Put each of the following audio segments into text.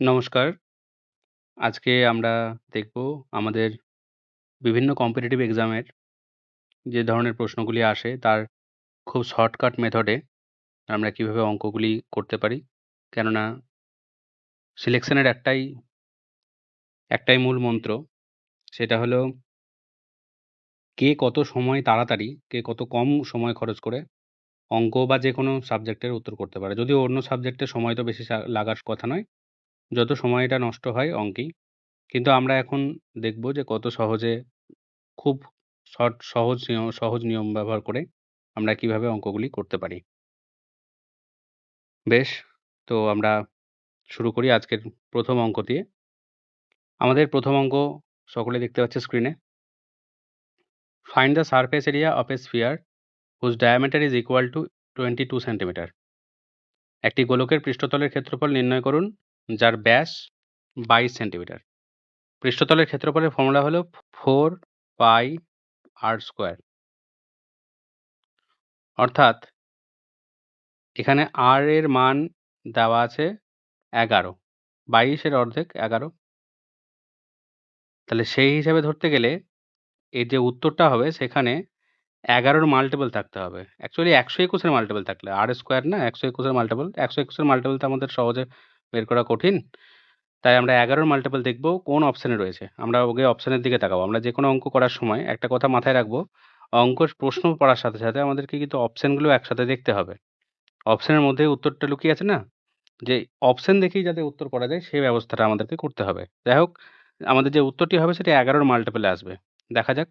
নমস্কার। আজকে আমরা দেখব আমাদের বিভিন্ন কম্পিটিটিভ এক্সামের যে ধরনের প্রশ্নগুলি আসে তার খুব শর্টকাট মেথডে আমরা কিভাবে অঙ্কগুলি করতে পারি। কেননা সিলেকশনের একটাই মূল মন্ত্র, সেটা হলো কে কত সময় তাড়াতাড়ি, কে কত কম সময় খরচ করে অঙ্ক বা যেকোনো সাবজেক্টের উত্তর করতে পারে। যদিও অন্য সাবজেক্টে সময় তো বেশি লাগার কথা নয়। যত সময়টা নষ্ট হয় অঙ্কেই। কিন্তু আমরা এখন দেখব যে কত সহজে খুব সহজ নিয়ম ব্যবহার করে আমরা কিভাবে অঙ্কগুলি করতে পারি। বেশ, তো আমরা শুরু করি আজকের ১ম অঙ্ক দিয়ে। আমাদের ১ম অঙ্ক সকলে দেখতে পাচ্ছে স্ক্রিনে। Find the surface area of a sphere whose diameter is equal to 22 centimetre. একটি গোলকের পৃষ্ঠতলের ক্ষেত্রফল নির্ণয় করুন যার ব্যাস 22 সেন্টিমিটার। পৃষ্ঠতলের ক্ষেত্রফলের ফর্মুলা হলো 4 পাই r স্কয়ার। অর্থাৎ এখানে r এর মান দেওয়া আছে ১১। ২২ এর অর্ধেক ১১। তাহলে সেই হিসাবে ধরতে গেলে এর যে উত্তরটা হবে সেখানে ১১ র মাল্টিপল থাকতে হবে। অ্যাকচুয়ালি ১২১ এর মাল্টিপল থাকলে r স্কয়ার না ১২১ এর মাল্টিপল। ১২১ এর মাল্টিপল তো আমাদের সহজে বের করা কঠিন। তাই আমরা ১১ র মাল্টিপল দেখব কোন অপশনে রয়েছে। আমরা আগে অপশনের দিকে তাকাবো। আমরা যেকোনো অঙ্ক করার সময় একটা কথা মাথায় রাখবো, অঙ্কের প্রশ্ন পড়ার সাথে আমাদেরকে কিন্তু অপশনগুলো একসাথে দেখতে হবে। অপশনের মধ্যেই উত্তরটা লুকিয়ে আছে না? যে অপশন দেখেই যাতে উত্তর করা যায় সেই ব্যবস্থাটা আমাদেরকে করতে হবে। যাই হোক, আমাদের যে উত্তরটি হবে সেটি ১১ র মাল্টিপলে আসবে। দেখা যাক।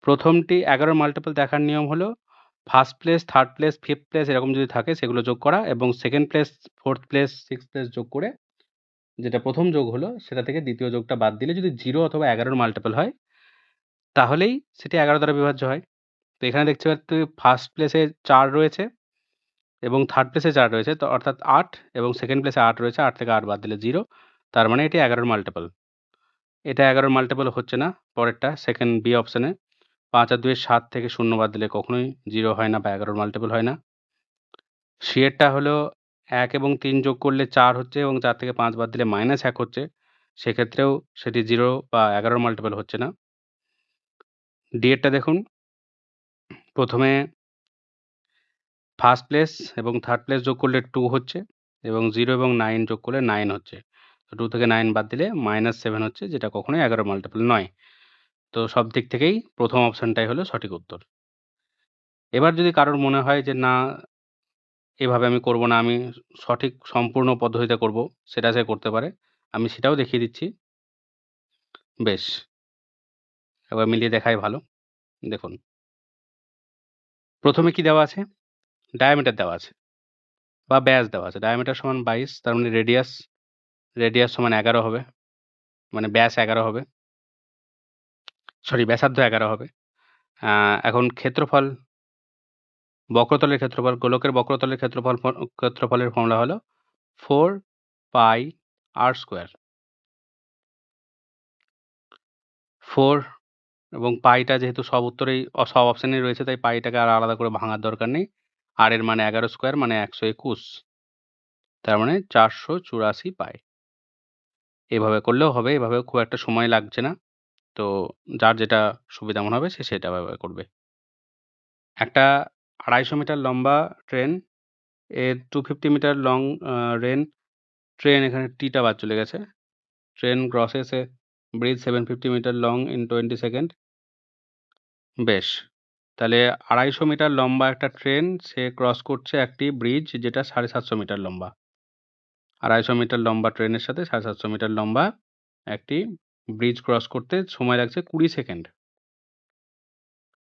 ১ম টি ১১ র মাল্টিপল দেখার নিয়ম হলো first place, third place, fifth place এরকম যদি থাকে সেগুলো যোগ করা এবং second place, fourth place, sixth place যোগ করে যেটা ১ম যোগ হলো সেটা থেকে ২য় যোগটা বাদ দিলে যদি ০ অথবা ১১ র মাল্টিপল হয় তাহলেই সেটি ১১ দ্বারা বিভাজ্য হয়। তো এখানে দেখতে পাচ্ছি ফার্স্ট প্লেসে ৪ রয়েছে এবং থার্ড প্লেসে ৪ রয়েছে। তো অর্থাৎ ৮ এবং সেকেন্ড প্লেসে ৮ রয়েছে। ৮ থেকে ৮ বাদ দিলে ০। তার মানে এটি ১১ র মাল্টিপল। এটা ১১ র মাল্টিপল হচ্ছে না। পরেরটা সেকেন্ড বি অপশনে ৫ আর ২ এর ৭ থেকে ০ বাদ দিলে কখনোই ০ হয় না বা ১১ র মাল্টিপল হয় না। সি এরটা হলো ১ এবং ৩ যোগ করলে ৪ হচ্ছে এবং ৪ থেকে ৫ বাদ দিলে -১ হচ্ছে। সেক্ষেত্রেও সেটি ০ বা ১১ র মাল্টিপল হচ্ছে না। ডি এরটা দেখুন, ১ম এ ফার্স্ট প্লেস এবং থার্ড প্লেস যোগ করলে ২ হচ্ছে এবং ০ এবং ৯ যোগ করলে ৯ হচ্ছে। তো ২ থেকে ৯ বাদ দিলে -৭ হচ্ছে যেটা কখনোই ১১ র মাল্টিপল নয়। তো সব দিক থেকেই ১ম অপশনটাই হলো সঠিক উত্তর। এবার যদি কারোর মনে হয় যে না, এভাবে আমি করব না, আমি সঠিক সম্পূর্ণ পদ্ধতিতে করব, সেটা সে করতে পারে। আমি সেটাও দেখিয়ে দিচ্ছি। বেশ, একবার মিলিয়ে দেখাই ভালো। দেখুন, ১ম এ কি দেওয়া আছে? ডায়ামিটার দেওয়া আছে বা ব্যাস দেওয়া আছে। ডায়ামিটার সমান ২২, তার মানে রেডিয়াস সমান ১১ হবে। মানে ব্যাস ১১ হবে। সরি, ব্যাসার্ধ ১১ হবে। আ এখন গোলকের বক্রতলের ক্ষেত্রফলের ফর্মুলা হলো 4 পাই r স্কয়ার। 4 এবং পাইটা যেহেতু সব অপশনেই রয়েছে তাই পাইটাকে আর আলাদা করে ভাঙার দরকার নেই। r এর মান ১১ স্কয়ার মানে ১২১। তার মানে ৪৮৪ পাই। এভাবে করলেও হবে, এভাবেও খুব একটা সময় লাগছে না। তো যার যেটা সুবিধা মনে হবে সে সেটা ব্যবহার করবে। একটা ২৫০ মিটার লম্বা ট্রেন এর 250 metre long a train train এখানে টা বাদ চলে গেছে। Train crosses a bridge 750 metre long in 20 second. বেশ। তাহলে ২৫০ মিটার লম্বা একটা ট্রেন সে ক্রস করছে একটি ব্রিজ যেটা ৭৫০ মিটার লম্বা। ২৫০ মিটার লম্বা ট্রেনের সাথে ৭৫০ মিটার লম্বা একটি ব্রিজ ক্রস করতে সময় লাগছে ২০ সেকেন্ড।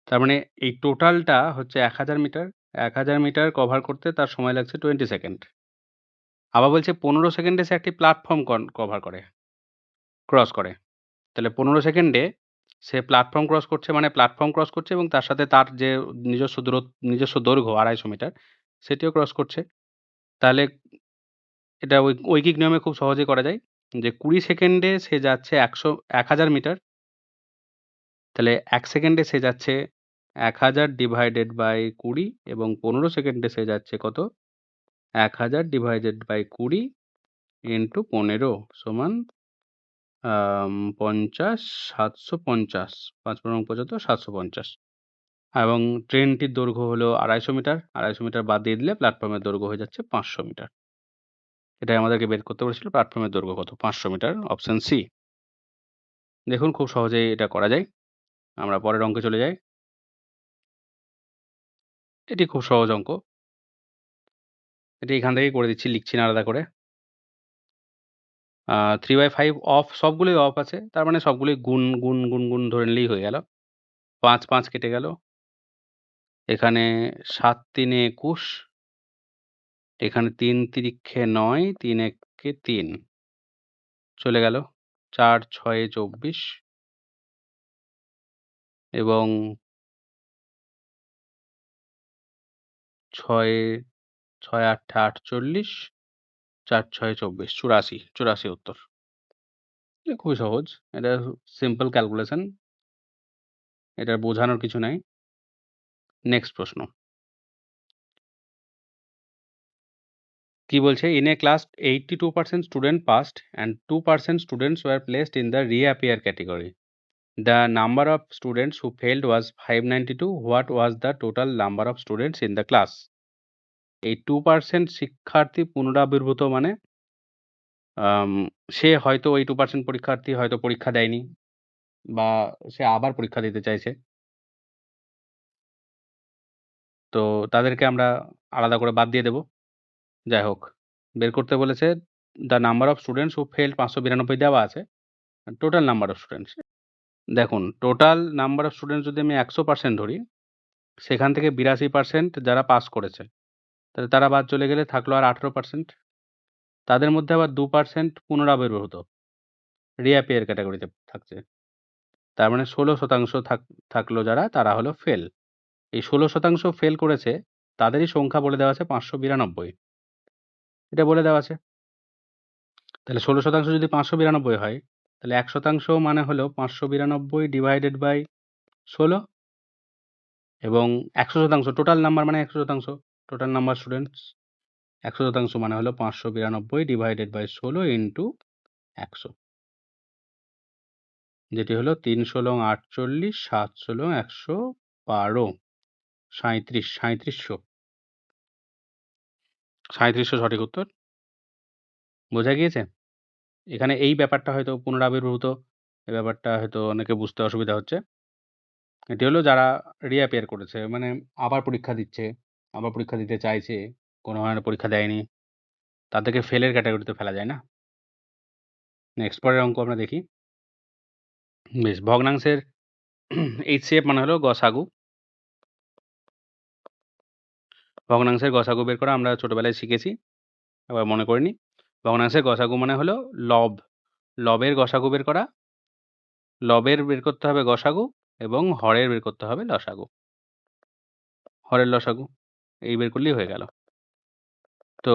তার মানে এই টোটালটা হচ্ছে ১০০০ মিটার। ১০০০ মিটার কভার করতে তার সময় লাগছে 20 সেকেন্ড। আবার বলছে ১৫ সেকেন্ডে সে একটি প্ল্যাটফর্ম ক্রস করে। তাহলে ১৫ সেকেন্ডে সে প্ল্যাটফর্ম ক্রস করছে এবং তার সাথে তার যে নিজস্ব দৈর্ঘ্য ২৫০ মিটার সেটিও ক্রস করছে। তাহলে এটা ঐকিক নিয়মে খুব সহজেই করা যায় যে ২০ সেকেন্ডে সে যাচ্ছে ১০০০ মিটার। তাহলে ১ সেকেন্ডে সে যাচ্ছে ১০০০ ডিভাইডেড বাই ২০ এবং ১৫ সেকেন্ডে সে যাচ্ছে কত? ১০০০ ডিভাইডেড বাই ২০ ইন্টু 15 সমান 50 750 5 পনেরো 75 750 এবং ট্রেনটির দৈর্ঘ্য হলো 250 মিটার। 250 মিটার বাদ দিয়ে দিলে প্ল্যাটফর্মের দৈর্ঘ্য হয়ে যাচ্ছে 500 মিটার। এটাই আমাদেরকে বের করতে বলেছিল প্ল্যাটফর্মের দৈর্ঘ্য কত? 500 মিটার, অপশন সি। দেখুন খুব সহজেই এটা করা যায়। আমরা পরের অঙ্কে চলে যাই। এটি খুব সহজ অঙ্ক। এটি এখান থেকেই করে দিচ্ছি, লিখছি না আলাদা করে। 3/5 অফ, সবগুলোই অফ আছে। তার মানে সবগুলোই গুণ, গুণ, গুণ, গুণ ধরে নিলেই হয়ে গেল। 5, 5 কেটে গেল। এখানে 7 3 21, এখানে 3 তিরিক্ষে 9, 3 একে 3 চলে গেল। 4 6 24 এবং 6 6 8 48, 4 6 24 84, 84 উত্তর। এটা খুবই সহজ। এটা সিম্পল ক্যালকুলেশন। এটা বোঝানোর কিছু নাই। নেক্সট প্রশ্ন। কি বলছে? In a class 82% student passed and 2% students were placed in the reappear category. The number of students who failed was 592. What was the total number of students in the class? এই 2% শিক্ষার্থী পুনরাবির্ভূত মানে সে হয়তো ওই 2% পরীক্ষার্থী হয়তো পরীক্ষা দেয়নি বা সে আবার পরীক্ষা দিতে চাইছে। তো তাদেরকে আমরা আলাদা করে বাদ দিয়ে দেব। যাই হোক, বের করতে বলেছে the number of students who failed 592 দেওয়া আছে। Total number of students. দেখুন টোটাল নাম্বার অফ স্টুডেন্টস যদি আমি 100% ধরি, সেখান থেকে 82% যারা পাস করেছে। তাহলে তারা বাদ চলে গেলে থাকলো আর 18%। তাদের মধ্যে আবার 2% পুনরাবির্ভূত, রিঅ্যাপিয়ার ক্যাটেগরিতে থাকছে। তার মানে 16% থাকলো যারা, তারা হলো ফেল। এই 16% ফেল করেছে, তাদেরই সংখ্যা বলে দেওয়া আছে 592। এটা বলে দেওয়া আছে। তাহলে 16% যদি 592 হয়, তাহলে 1% মানে হলো 592 ডিভাইডেড বাই 16 এবং 100% টোটাল নাম্বার মানে 100%, টোটাল নাম্বার স্টুডেন্টস 100% মানে হলো 592 ডিভাইডেড বাই 16 ইন্টু 100, যেটি হলো 3 ষোলং 48, 7 ষোলং 112, 3700 সঠিক উত্তর। বোঝা গিয়েছে? এখানে এই ব্যাপারটা হয়তো পুনরাবির্ভূত, এই ব্যাপারটা হয়তো অনেকের বুঝতে অসুবিধা হচ্ছে। এটি হলো যারা রিঅ্যাপিয়ার করেছে, মানে আবার পরীক্ষা দিচ্ছে, আবার পরীক্ষা দিতে চাইছে, কোনো ধরনের পরীক্ষা দেয়নি, তাদেরকে ফেলের ক্যাটাগরিতে ফেলা যায় না। নেক্সট পরের অঙ্ক আমরা দেখি। বেশ, ভগ্নাংশের HCF মানে হলো গসাগু। ভগ্নাংশের গসাগু বের করা আমরা ছোটবেলায় শিখেছি, আবার মনে করে নিই। ভগ্নাংশের গসাগু মানে হলো লব। লবের গসাগু বের করা, লবের বের করতে হবে গসাগু এবং হরের বের করতে হবে লসাগু। হরের লসাগু এই বের করলেই হয়ে গেল। তো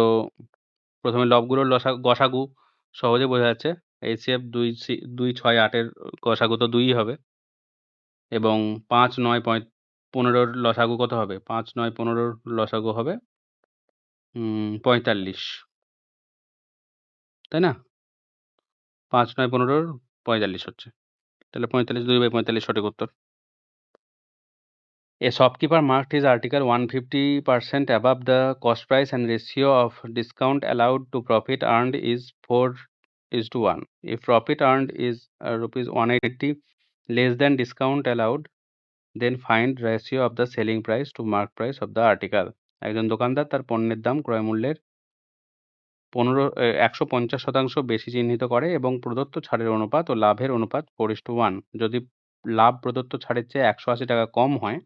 প্রথমে লবগুলোর গসাগু সহজে বোঝা যাচ্ছে। HCF 2 6 8 এর গসাগু তো 2ই হবে এবং 5 9 15 র লসাগু কত হবে? 5 9 15 র লসাগু হবে 45, তাই না? 5 9 15 র 45 হচ্ছে। তাহলে 45 2/45 সঠিক উত্তর। A shopkeeper marked his article 150% above the cost price and ratio of discount allowed to profit earned is 4:1. If profit earned is rupees 180 less than discount allowed, then find ratio of the selling price to mark price of the article. একজন দোকানদার তার পণ্যের দাম ক্রয় মূল্যের 150% বেশি চিহ্নিত করে এবং প্রদত্ত ছাড়ের অনুপাত ও লাভের অনুপাত 4:1। যদি লাভ প্রদত্ত ছাড়ের চেয়ে 180 টাকা কম হয়,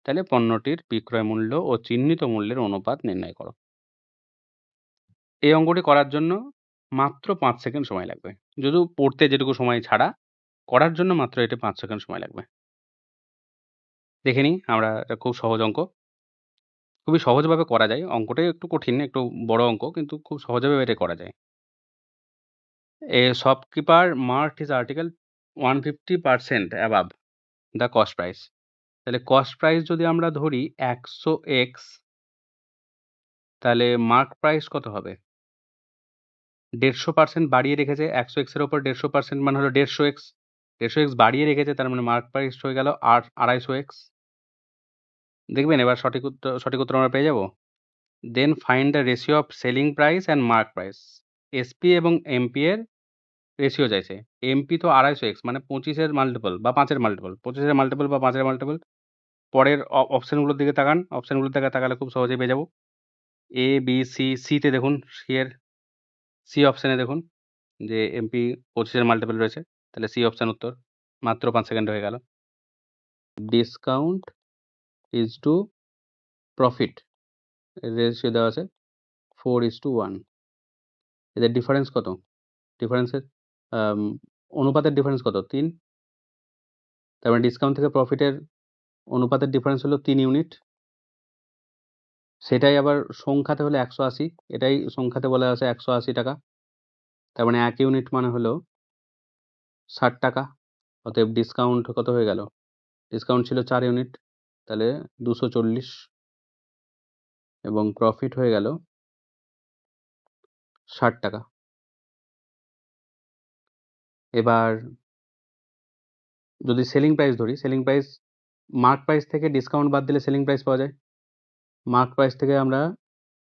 তাহলে পণ্যটির বিক্রয় মূল্য ও চিহ্নিত মূল্যের অনুপাত নির্ণয় করো। এই অঙ্কটি করার জন্য মাত্র 5 সেকেন্ড সময় লাগবে। যদিও পড়তে যেটুকু সময় ছাড়া, করার জন্য মাত্র এতে 5 সেকেন্ড সময় লাগবে। দেখে নিই আমরা, এটা খুব সহজ অঙ্ক। খুবই সহজভাবে করা যায়। অঙ্কটাই একটু কঠিন, একটু বড় অঙ্ক, কিন্তু খুব সহজভাবে এটা করা যায়। A shopkeeper marked his article 150% above the cost price. তাহলে cost price যদি আমরা ধরি 100x, তাহলে mark price কত হবে? 150% বাড়িয়ে রেখেছে 100x এর উপর 150% মানে হলো 150x 150x বাড়িয়ে রেখেছে, তার মানে মার্ক প্রাইস হয়ে গেল 250x। দেখবেন এবার সঠিক উত্তর আমরা পেয়ে যাব। Then find the ratio of selling price and mark price. SP এবং এমপি এর রেশিও চাইছে। এমপি তো 250x মানে 25 এর মাল্টিপল বা 5 এর মাল্টিপল। 25 এর মাল্টিপল বা 5 এর মাল্টিপল। পরের অপশনগুলোর দিকে তাকান। অপশনগুলোর দিকে তাকালে খুব সহজেই পেয়ে যাব। এ, বি, সি। সিতে দেখুন, সি অপশনে দেখুন যে এমপি 25 এর মাল্টিপল রয়েছে। তাহলে সি অপশন উত্তর। মাত্র 5 সেকেন্ড হয়ে গেল। ডিসকাউন্ট ইজ টু প্রফিট এর রেশিও দেওয়া আছে 4:1। এদের ডিফারেন্স কত? ডিফারেন্সের অনুপাতের ডিফারেন্স কত? 3। তার মানে ডিসকাউন্ট থেকে প্রফিটের অনুপাতের ডিফারেন্স হলো 3 ইউনিট। সেটাই আবার সংখ্যাতে হলো 180। এটাই সংখ্যাতে বলা আছে 180 টাকা। তার মানে 1 ইউনিট মানে হলো 60 টাকা। অতএব ডিসকাউন্ট কত হয়ে গেল? ডিসকাউন্ট ছিল 4 ইউনিট, তাহলে 240 এবং প্রফিট হয়ে গেল 60 টাকা। এবার যদি সেলিং প্রাইস ধরি, সেলিং প্রাইস মার্ক প্রাইস থেকে ডিসকাউন্ট বাদ দিলে সেলিং প্রাইস পাওয়া যায়। মার্ক প্রাইস থেকে আমরা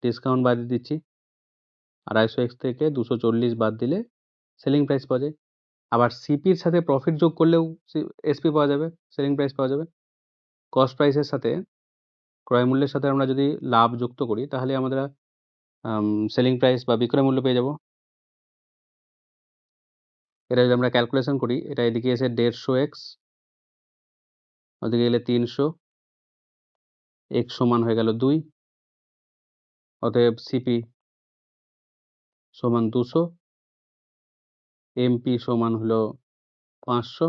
ডিসকাউন্ট বাদ দিয়ে দিচ্ছি। 250x থেকে 240 বাদ দিলে সেলিং প্রাইস পাওয়া যায়। আবার সিপির সাথে প্রফিট যোগ করলেও এসপি পাওয়া যাবে, সেলিং প্রাইস পাওয়া যাবে। কস্ট প্রাইসের সাথে ক্রয় মূল্যের সাথে আমরা যদি লাভ যুক্ত করি তাহলে আমরা সেলিং প্রাইস বা বিক্রয় মূল্য পেয়ে যাব। এটা যদি আমরা ক্যালকুলেশন করি, এটা এদিকে এসে 150x, ওদিকে গেলে 300, x সমান হয়ে গেল 2। অতএব সিপি সমান 200, এমপি সমান হলো 500।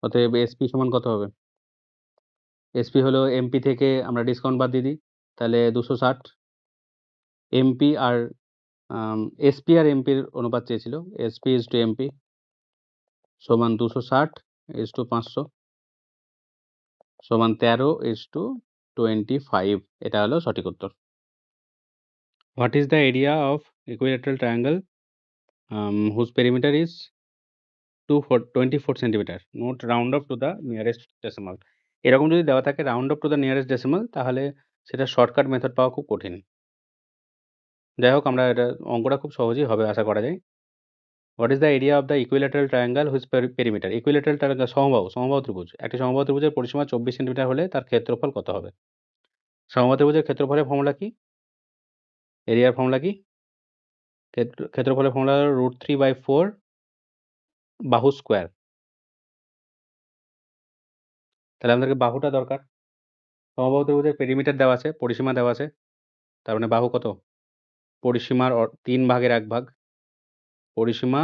অতএব এসপি সমান কত হবে? এসপি হলো এমপি থেকে আমরা ডিসকাউন্ট বাদ দিয়ে দিই, তাহলে 260। এমপি আর এসপি আর এমপির অনুপাত চেয়েছিল। এসপি ইজ টু এমপি সমান 260 ইজ টু 500 সমান 13:25। এটা হলো সঠিক উত্তর। What is the area of equilateral triangle whose perimeter is 24 centimetre? Note round of to the nearest decimal. এরকম যদি দেওয়া থাকে round of to the nearest decimal, তাহলে সেটা শর্টকাট মেথড পাওয়া খুব কঠিন। যাই হোক, আমরা এটা অঙ্কটা খুব সহজেই হবে আশা করা যায়। What is the area of the equilateral triangle which perimeter? Equilateral triangle সমবাহু ত্রিভুজ। একটি সমবাহু ত্রিভুজের পরিসীমা 24 সেন্টিমিটার হলে তার ক্ষেত্রফল কত হবে? সমবাহু ত্রিভুজের ক্ষেত্রফলের ফর্মুলা কি? এরিয়ার ফর্মুলা কি? ক্ষেত্রফলের ফর্মুলা হলো √3/4 বাহু স্কোয়ার। তাহলে আমাদেরকে বাহুটা দরকার। সমবাহু ত্রিভুজের পেরিমিটার দেওয়া আছে, পরিসীমা দেওয়া আছে, তার মানে বাহু কত? পরিসীমার 3 ভাগের 1 ভাগ। পরিসীমা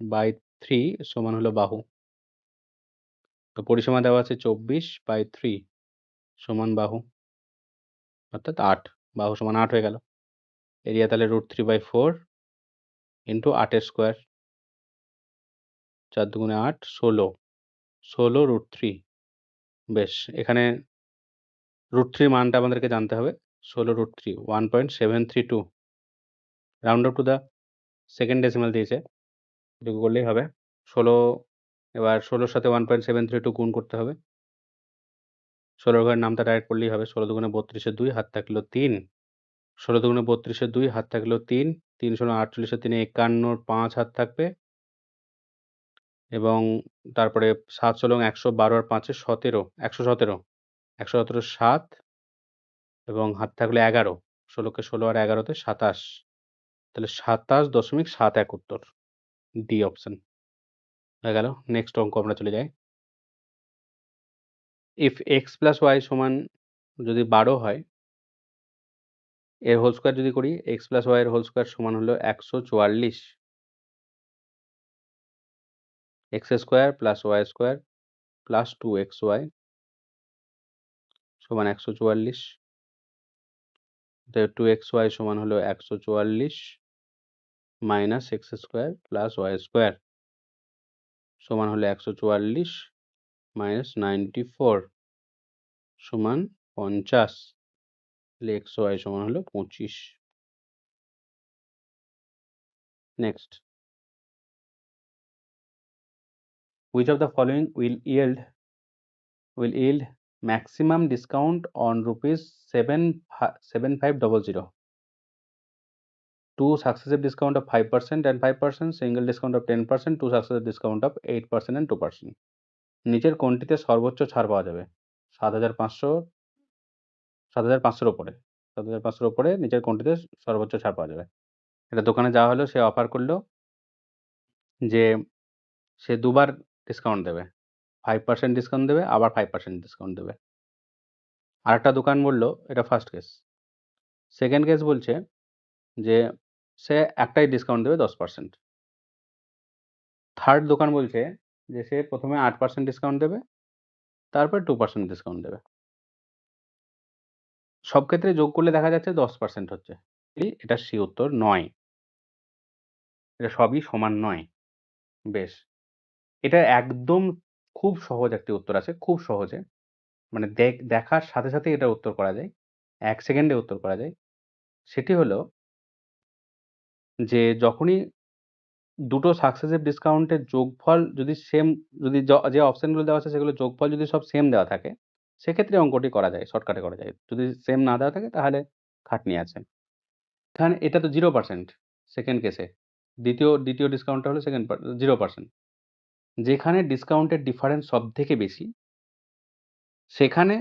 বাই 3 সমান হলো বাহু। তো পরিসীমা দেওয়া আছে 24/3 সমান বাহু, অর্থাৎ 8। বাহু সমান 8 হয়ে গেল। এরিয়া তাহলে √3/4 ইন্টু 8 স্কোয়ার। 4 দুগুণে 8, 16। 16 √3। বেশ, এখানে √3 মানটা আমাদেরকে জানতে হবে। 16 √3 1.732। Round of to the second decimal দিয়েছে, এটুকু করলেই হবে। 16, এবার 16-র সাথে 1.732 গুণ করতে হবে। 16 ঘরের নামটা ডাইরেক্ট করলেই হবে। 16 দুগুণে 32-এর 2, হাত থাকলো 3। 16 দুগুণে 32-এর 2, হাত থাকলো 3। 3 × 48-এর 3 51-র 5 হাত থাকবে এবং তারপরে 7 × 112 আর 5-এ 17, 117। 117-র 7 এবং হাত থাকলো 11। 16-কে 16 আর 11-তে 27। তাহলে 27.71 উত্তর। ডি অপশন হয়ে গেল। নেক্সট অঙ্ক আমরা চলে যাই। ইফ x + y সমান যদি 12 হয়, এর হোল স্কোয়ার যদি করি, x + y এর হোল স্কোয়ার সমান হলো 144। x² + y² + 2xy সমান 144। অতএব 2xy সমান হলো 144 মাইনাস x² + y² সমান হলো 144 মাইনাস 94 সমান 50। তাহলে xy সমান হলো 25। Next, which of the following will yield maximum discount on rupees 7500? Two successive discount of 5% and 5%, single discount of 10%, two successive discount of 8% and 2%. নিচের কোনটিতে সর্বোচ্চ ছাড় পাওয়া যাবে? 7500 উপরে, 7500 উপরে নিচের কোনটিতে সর্বোচ্চ ছাড় পাওয়া যাবে? এটা দোকানে যাওয়া হলো, সে অফার করলো যে সে দুবার ডিসকাউন্ট দেবে, 5% ডিসকাউন্ট দেবে, আবার 5% ডিসকাউন্ট দেবে। আরেকটা দোকান বললো, এটা ফার্স্ট কেস। সেকেন্ড কেস বলছে যে সে একটাই ডিসকাউন্ট দেবে 10%। থার্ড দোকান বলছে যে সে প্রথমে 8% ডিসকাউন্ট দেবে, তারপর 2% ডিসকাউন্ট দেবে। সব ক্ষেত্রে যোগ করলে দেখা যাচ্ছে 10% হচ্ছে। এটা সি উত্তর নয়, এটা সবই সমান নয়। বেশ, এটা একদম খুব সহজ একটি উত্তর আছে, খুব সহজে, মানে দেখার সাথে সাথে এটা উত্তর করা যায়, 1 সেকেন্ডে উত্তর করা যায়। সেটি হলো যে যখনই দুটো সাকসেসিভ ডিসকাউন্টের যোগফল যদি সেম, যদি যে অপশনগুলো দেওয়া আছে সেগুলো যোগফল যদি সব সেম দেওয়া থাকে, সেক্ষেত্রে অঙ্কটি করা যায়, শর্টকাটে করা যায়। যদি সেম না দেওয়া থাকে তাহলে খাটনি আছে। এখানে এটা তো 0% সেকেন্ড কেসে, দ্বিতীয় ডিসকাউন্টটা হলো 0%। যেখানে ডিসকাউন্টের ডিফারেন্স সবথেকে বেশি, সেখানে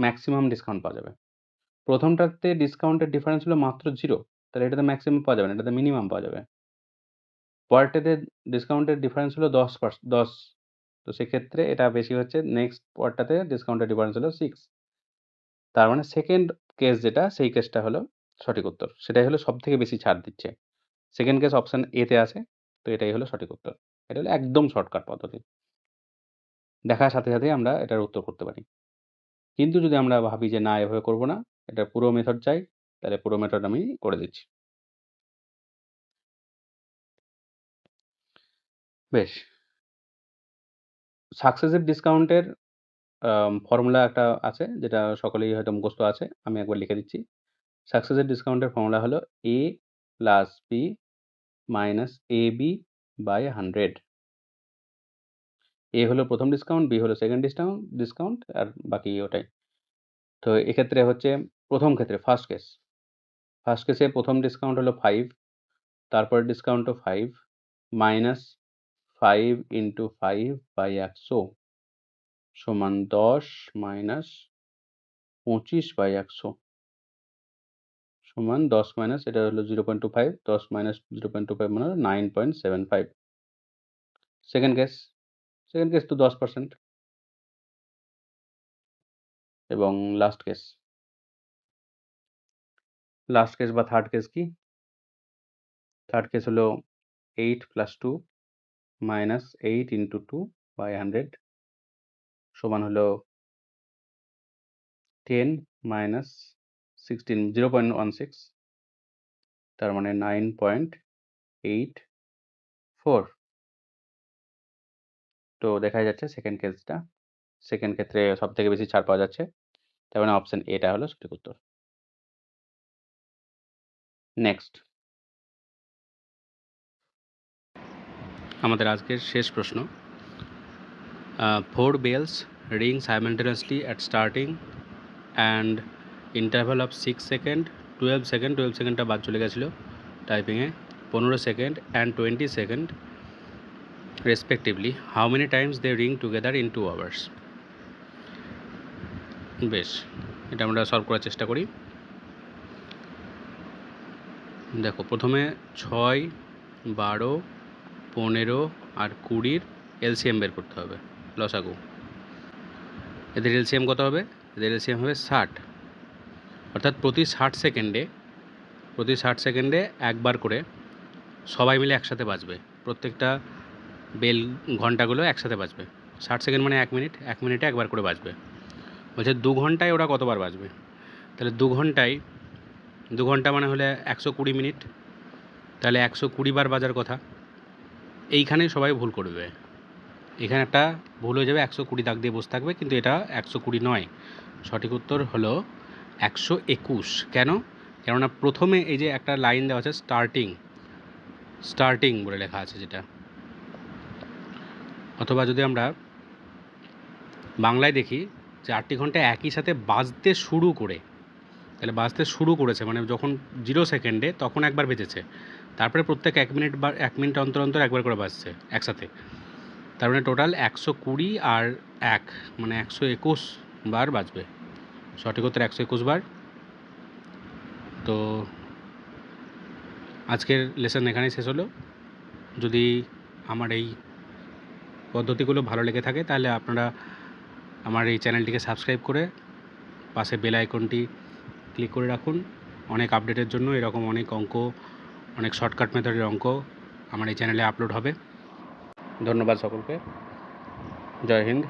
ম্যাক্সিমাম ডিসকাউন্ট পাওয়া যাবে। প্রথমটাতে ডিসকাউন্টের ডিফারেন্স হলো মাত্র 0, তাহলে এটাতে ম্যাক্সিমাম পাওয়া যাবে না, এটাতে মিনিমাম পাওয়া যাবে। পরেরটাতে ডিসকাউন্টের ডিফারেন্স হলো 10, তো সেক্ষেত্রে এটা বেশি হচ্ছে। নেক্সট পরেরটাতে ডিসকাউন্টের ডিফারেন্স হলো 6। তার মানে সেকেন্ড কেস যেটা, সেই কেসটা হলো সঠিক উত্তর। সেটাই হলো সবথেকে বেশি ছাড় দিচ্ছে। সেকেন্ড কেস অপশন এ তে আছে, তো এটাই হলো সঠিক উত্তর। এটা হলো একদম শর্টকাট পদ্ধতি, দেখার সাথে সাথেই আমরা এটার উত্তর করতে পারি। কিন্তু যদি আমরা ভাবি যে না এভাবে করব না, এটা পুরো মেথড চাই, তাহলে পুরো মেথড আমি করে দিচ্ছি। বেশ, সাকসেসিভ ডিসকাউন্টের ফর্মুলা একটা আছে, যেটা সকলেই হয়তো মুখস্থ আছে, আমি একবার লিখে দিচ্ছি। সাকসেসিভ ডিসকাউন্টের ফর্মুলা হলো a plus B minus ab by 100। A হলো প্রথম ডিসকাউন্ট, বি হলো সেকেন্ড ডিসকাউন্ট, আর বাকি ওটাই। তো এক্ষেত্রে হচ্ছে প্রথম ক্ষেত্রে ফার্স্ট কেসে প্রথম ডিসকাউন্ট হলো 5, তারপর ডিসকাউন্ট 5 মাইনাস 5 ইন্টু 5 বাই 100 সমান 10 মাইনাস 25 বাই 100 সমান 10 মাইনাস, এটা হলো 0.25, 10 মাইনাস 0.25 মানে হলো 9.75। সেকেন্ড কেস তো 10%। এবং লাস্ট কেস বা থার্ড কেস কি? থার্ড কেস হলো 8 প্লাস 2 মাইনাস 8 ইন্টু 2 বাই 100 সমান হলো 10 মাইনাস 16, 0.16, তার মানে 9.84। তো দেখা যাচ্ছে সেকেন্ড ক্ষেত্রে সব থেকে বেশি ছাড় পাওয়া যাচ্ছে, তার মানে অপশন এটা হলো সঠিক উত্তর। নেক্সট, আমাদের আজকের শেষ প্রশ্ন। 4 bells ring simultaneously at starting and interval of 6 second, 12 সেকেন্ডটা বাদ চলে গেছিলো টাইপিংয়ে, 15 second and 20 second respectively. How many times they ring together in 2 hours? বেশ, এটা আমরা সলভ করার চেষ্টা করি। দেখো, প্রথমে 6, 12, 15 আর 20 এলসিএম বের করতে হবে, লসাগু। এদের এলসিএম কত হবে? এদের এলসিএম হবে 60, অর্থাৎ প্রতি 60 সেকেন্ডে একবার করে সবাই মিলে একসাথে বাজবে, প্রত্যেকটা বেল ঘন্টাগুলো একসাথে বাজবে। 60 সেকেন্ড মানে 1 মিনিট, 1 মিনিটে একবার করে বাজবে। বলছে 2 ঘন্টায় ওরা কতবার বাজবে? তাহলে 2 ঘন্টা মানে হলে 120 মিনিট, তাহলে 120 বার বাজার কথা। এইখানে সবাই ভুল করবে, এখানে একটা ভুল হয়ে যাবে, 120 দাগ দিয়ে বসে থাকবে, কিন্তু এটা 120 নয়, সঠিক উত্তর হলো 121। কেন? কেননা প্রথমে এই যে একটা লাইন দেওয়া আছে স্টার্টিং বলে লেখা আছে যেটা, অথবা যদি আমরা বাংলায় দেখি যে 8টি ঘন্টা একই সাথে বাজতে শুরু করে, তাহলে বাজতে শুরু করেছে মানে যখন 0 সেকেন্ডে তখন একবার বেজেছে, তারপরে প্রত্যেক 1 মিনিট বা 1 মিনিট অন্তর অন্তর একবার করে বাজছে একসাথে, তার মানে টোটাল 120 আর 1 মানে 121 বার বাজবে। সঠিক উত্তর 121 বার। তো আজকের লেসন এখানেই শেষ হলো। যদি আমার এই পদ্ধতিগুলো ভালো লেগে থাকে তাহলে আপনারা আমার এই চ্যানেলটিকে সাবস্ক্রাইব করে পাশে বেল আইকনটি ক্লিক করে রাখুন। অনেক আপডেটের জন্য এরকম অনেক অঙ্ক, অনেক শর্টকাট মেথডের অঙ্ক আমার এই চ্যানেলে আপলোড হবে। ধন্যবাদ সকলকে। জয় হিন্দ।